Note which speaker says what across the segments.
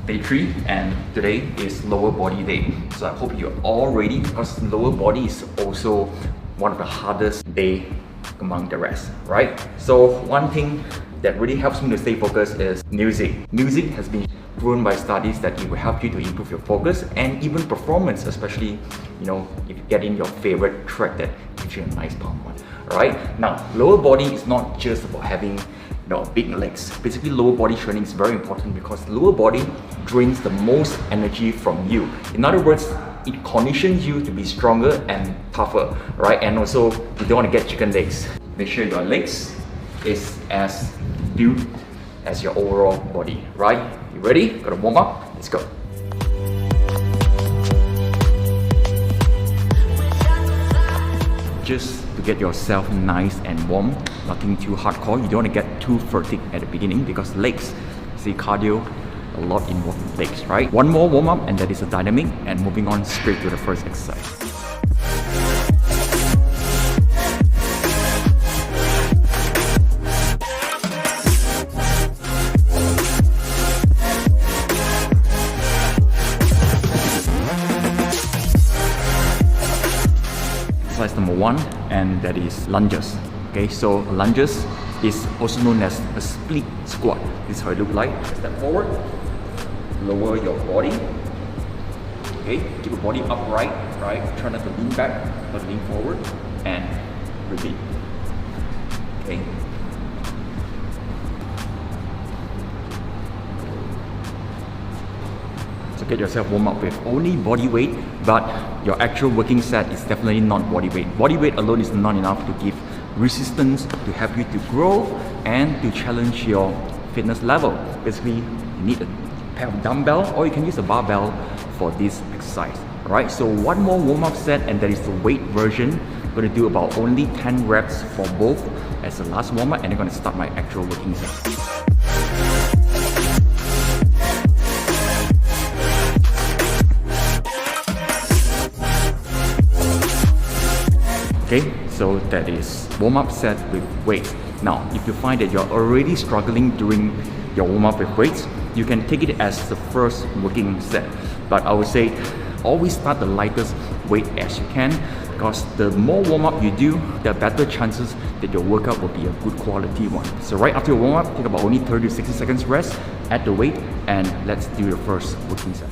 Speaker 1: Day 3, and today is lower body day. So I hope you're all ready, because lower body is also one of the hardest day among the rest, right? So one thing that really helps me to stay focused is music. Music has been proven by studies that it will help you to improve your focus and even performance, especially if you get in your favorite track that gives you a nice pump one. Alright, now lower body is not just about having big legs. Basically, lower body training is very important because lower body drains the most energy from you. In other words, it conditions you to be stronger and tougher, right? And also, you don't want to get chicken legs. Make sure your legs is as built as your overall body, right? You ready? Got to warm up? Let's go. Just to get yourself nice and warm, nothing too hardcore. You don't want to get too fatigued at the beginning because legs, see, cardio, a lot involved in legs, right? One more warm up and that is a dynamic, and moving on straight to the first exercise. Exercise number 1, and that is lunges. Okay, so lunges is also known as a split squat. This is how it looks like. Step forward, lower your body. Okay, keep your body upright, right? Try not to lean back, but lean forward, and repeat. Okay. So get yourself warm up with only body weight, but your actual working set is definitely not body weight. Body weight alone is not enough to give resistance to help you to grow and to challenge your fitness level. Basically, you need a pair of dumbbell, or you can use a barbell for this exercise. Alright, so one more warm-up set, and that is the weight version. I'm going to do about only 10 reps for both as the last warm-up, and I'm going to start my actual working set. Okay, so that is warm-up set with weights. Now, if you find that you're already struggling during your warm-up with weights, you can take it as the first working set. But I would say always start the lightest weight as you can, because the more warm-up you do, the better chances that your workout will be a good quality one. So right after your warm-up, take about only 30 to 60 seconds rest, add the weight, and let's do the first working set.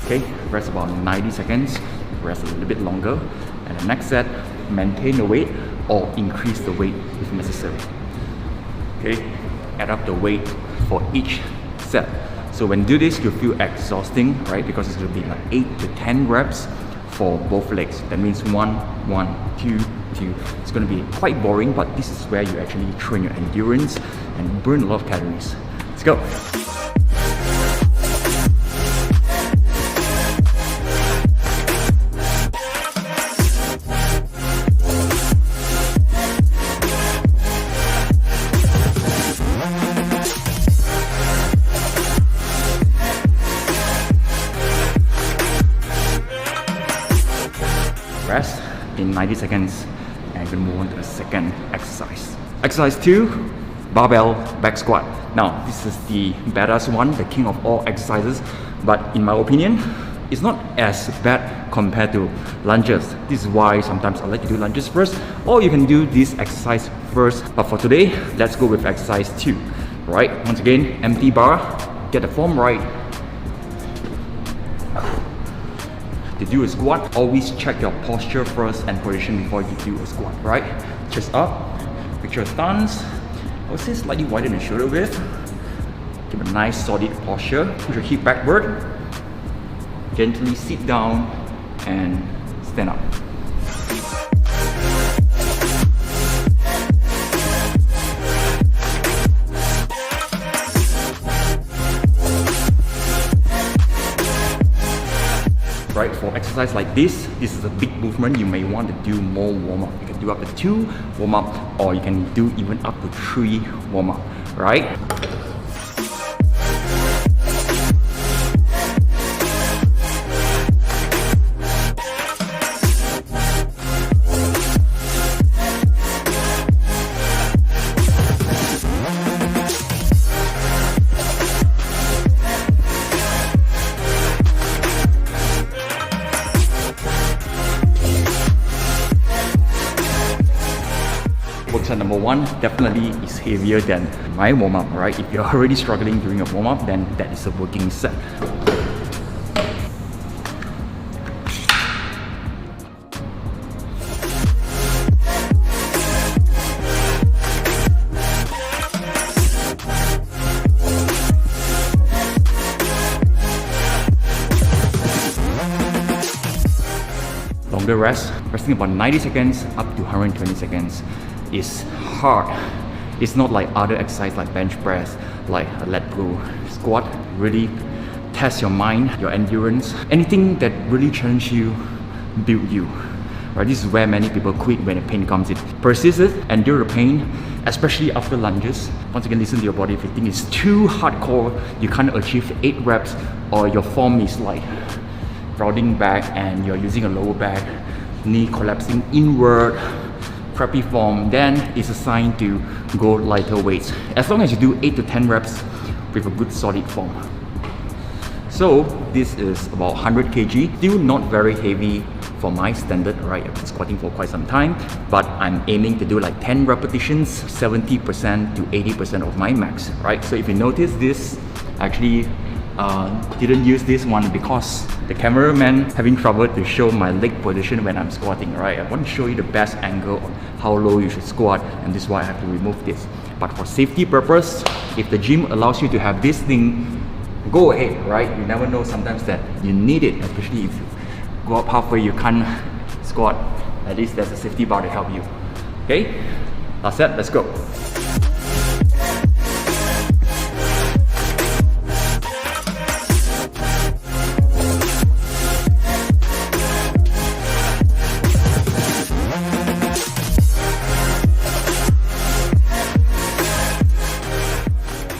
Speaker 1: Okay, rest about 90 seconds, rest a little bit longer, and the next set, maintain the weight or increase the weight if necessary. Okay, add up the weight for each set. So when you do this, you'll feel exhausting, right? Because it's going to be like 8 to 10 reps for both legs. That means 1, 1, 2, 2. It's going to be quite boring, but this is where you actually train your endurance and burn a lot of calories. Let's go. Rest in 90 seconds, and we'll move on to the second exercise. Exercise 2, barbell back squat. Now, this is the badass one, the king of all exercises, but in my opinion, it's not as bad compared to lunges. This is why sometimes I like to do lunges first, or you can do this exercise first. But for today, let's go with exercise 2. Right? Once again, empty bar, get the form right. To do a squat, always check your posture first and position before you do a squat, right? Chest up, picture a stance. I would say slightly wider than shoulder width. Give a nice solid posture. Push your hip backward. Gently sit down and stand up. Right, for exercise like this is a big movement. You may want to do more warm-up. You can do up to 2 warm-up, or you can do even up to 3 warm-up, right? one definitely is heavier than my warm-up, right? If you're already struggling during your warm-up, then that is a working set. Longer rest, resting about 90 seconds up to 120 seconds is hard. It's not like other exercise like bench press, like a lat pull. Squat really test your mind, your endurance. Anything that really challenges you, build you. Right? This is where many people quit when the pain comes in. Persist it, endure the pain, especially after lunges. Once again, listen to your body. If you think it's too hardcore, you can't achieve 8 reps, or your form is like rounding back and you're using a lower back, knee collapsing inward, crappy form, then it's a sign to go lighter weights. As long as you do 8 to 10 reps with a good solid form. So this is about 100 kg, still not very heavy for my standard, right? I've been squatting for quite some time, but I'm aiming to do like 10 repetitions, 70% to 80% of my max, right? So if you notice this, actually didn't use this one because the cameraman having trouble to show my leg position when I'm squatting, right? I want to show you the best angle on how low you should squat, and this is why I have to remove this. But for safety purpose, if the gym allows you to have this thing, go ahead, right? You never know sometimes that you need it, especially if you go up halfway, you can't squat. At least there's a safety bar to help you. Okay, last set, let's go.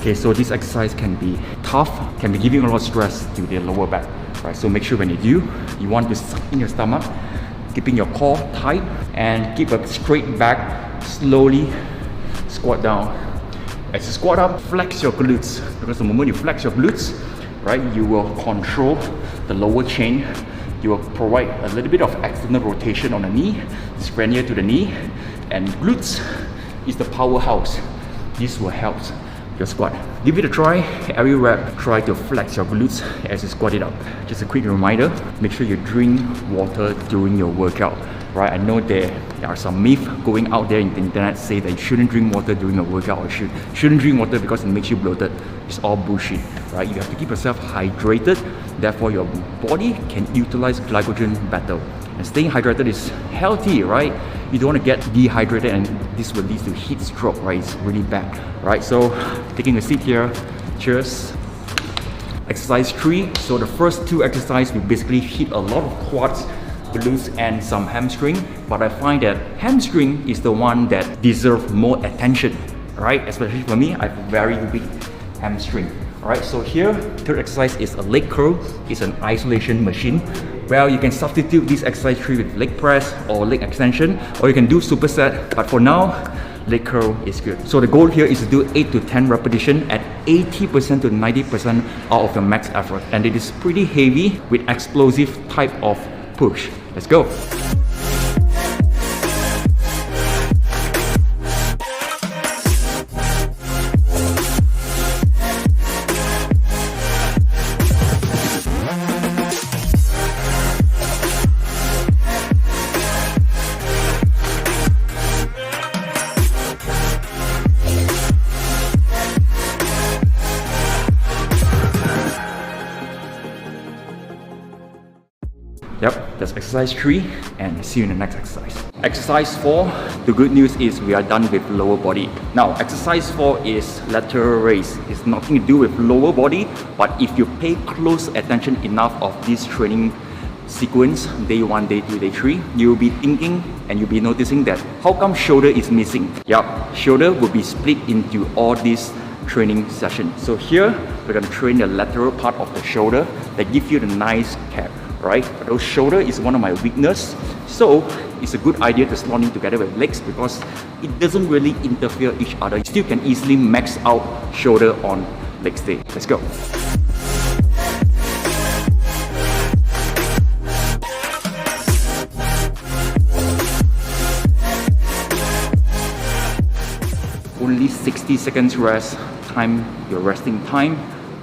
Speaker 1: Okay, so this exercise can be tough, can be giving a lot of stress to the lower back, right? So make sure when you do, you want to suck in your stomach, keeping your core tight, and keep a straight back, slowly squat down. As you squat up, flex your glutes, because the moment you flex your glutes, right, you will control the lower chain. You will provide a little bit of external rotation on the knee, splenior to the knee, and glutes is the powerhouse. This will help your squat. Give it a try. Every rep, try to flex your glutes as you squat it up. Just a quick reminder, make sure you drink water during your workout, right? I know there are some myths going out there in the internet say that you shouldn't drink water during a workout, or shouldn't drink water because it makes you bloated. It's all bullshit, right? You have to keep yourself hydrated, therefore your body can utilize glycogen better. And staying hydrated is healthy, right? You don't want to get dehydrated, and this will lead to heat stroke, right? It's really bad, right? So taking a seat here, cheers. Exercise 3. So the first 2 exercises, we basically hit a lot of quads, glutes, and some hamstring. But I find that hamstring is the one that deserves more attention, right? Especially for me, I have a very big hamstring. Alright, so here, third exercise is a leg curl. It's an isolation machine. Well, you can substitute this exercise 3 with leg press or leg extension, or you can do superset. But for now, leg curl is good. So the goal here is to do 8 to 10 repetitions at 80% to 90% out of your max effort. And it is pretty heavy with explosive type of push. Let's go. Yep, that's exercise 3, and see you in the next exercise. Exercise 4, the good news is we are done with lower body. Now, exercise 4 is lateral raise. It's nothing to do with lower body, but if you pay close attention enough of this training sequence, day 1, day 2, day 3, you'll be thinking and you'll be noticing that how come shoulder is missing? Yep, shoulder will be split into all these training sessions. So here, we're going to train the lateral part of the shoulder that gives you the nice cap. Right? But shoulder is one of my weakness, so it's a good idea to slot in together with legs because it doesn't really interfere each other. You still can easily max out shoulder on leg day. Let's go. only 60 seconds rest, time your resting time,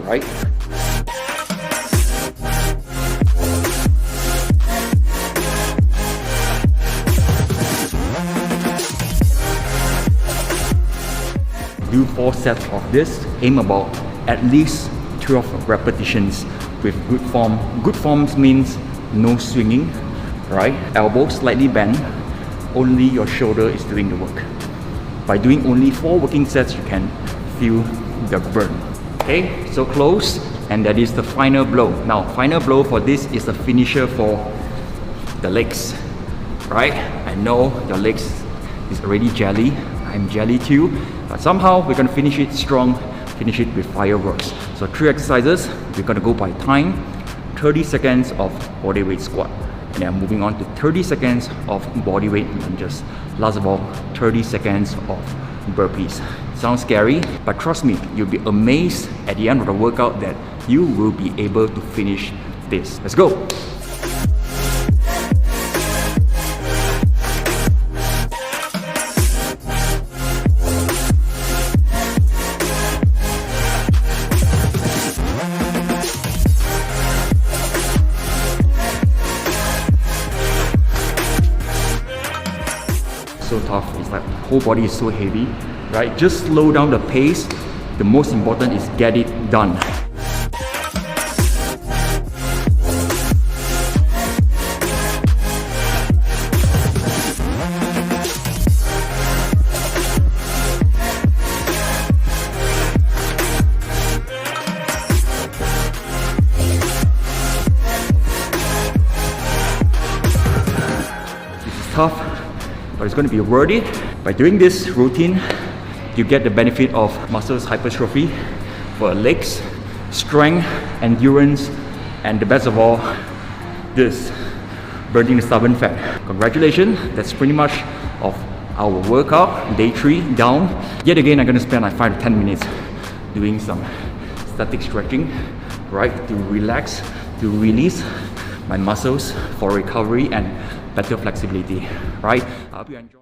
Speaker 1: right? Do 4 sets of this, aim about at least 12 repetitions with good form. Good forms means no swinging, right? Elbow slightly bent, only your shoulder is doing the work. By doing only 4 working sets, you can feel the burn. Okay, so close, and that is the final blow. Now, final blow for this is the finisher for the legs, right? I know your legs is already jelly. I'm jelly too, but somehow we're gonna finish it strong, finish it with fireworks. So 3 exercises, we're gonna go by time, 30 seconds of bodyweight squat, and then moving on to 30 seconds of bodyweight lunges. Last of all, 30 seconds of burpees. Sounds scary, but trust me, you'll be amazed at the end of the workout that you will be able to finish this. Let's go! So tough, it's like whole body is so heavy, right? Just slow down the pace. The most important is get it done. This is tough, but it's going to be worth it. By doing this routine, you get the benefit of muscles hypertrophy for legs, strength, endurance, and the best of all, this, burning the stubborn fat. Congratulations, that's pretty much of our workout, day 3 down. Yet again, I'm going to spend like 5 to 10 minutes doing some static stretching, right, to relax, to release my muscles for recovery and better flexibility, right? I hope you enjoy.